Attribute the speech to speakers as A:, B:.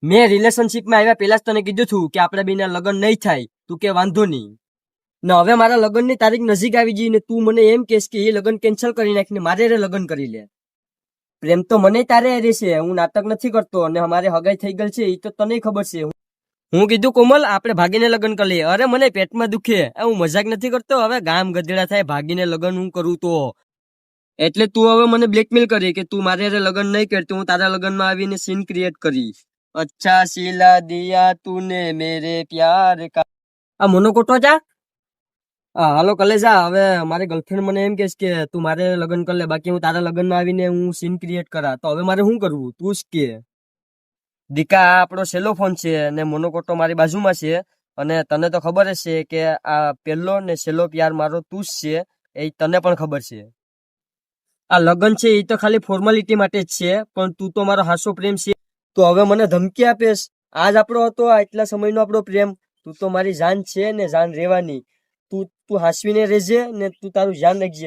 A: મેં રિલેશનશીપમાં આવ્યા પહેલા જ તને કીધું છું કે આપણે બેના લગ્ન નહીં થાય. તું કે વાંધો નહીં. ને હવે મારા લગ્નની તારીખ નજીક આવી ગઈ ને તું મને એમ કહેશ કે એ લગ્ન કેન્સલ કરી નાખીને મારે લગ્ન કરી લે. પ્રેમ તો મને તારે રહેશે, હું નાટક નથી કરતો. અને અમારે હગાઈ થઈ ગઈ છે એ તો તને ખબર છે. હું કીધું કોમલ આપણે ભાગીને લગ્ન કરી લઈએ. અરે મને પેટમાં દુખે. હું મજાક નથી કરતો. હવે ગામ ગધેડા થાય ભાગીને લગ્ન હું કરું તો. એટલે તું હવે મને બ્લેકમેલ કરી કે તું મારે લગ્ન નહીં કરતી, હું તારા લગ્નમાં આવીને સીન ક્રિએટ કરીશ. અચ્છા સિલા દિયા તુને મેરે પ્યાર કા. આ મોનોકોટો જા. હા હાલો કલેજા. હવે મારી ગર્લફ્રેન્ડ મને એમ કહેશ કે તું મારે લગ્ન કરી લે, બાકી હું તારા લગ્નમાં આવીને હું સીન ક્રિએટ કરા. તો હવે મારે શું કરવું તું જ કે. દીકા આ આપણો સેલો ફોન છે અને મોનોકોટો મારી બાજુમાં છે. અને તને તો ખબર જ છે કે આ પહેલો ને સેલો પ્યાર મારો તું જ છે, એ તને પણ ખબર છે. આ લગ્ન છે એ તો ખાલી ફોર્માલિટી માટે જ છે, પણ તું તો મારો હાસો પ્રેમ છે. તો હવે મને ધમકી આપેશ? આજ આપણો હતો આટલા સમયનો આપણો પ્રેમ. તું તો મારી જાન છે ને જાન રહેવાની. તું હાસવીને રહેજે ને તું તારું ધ્યાન રાખજે.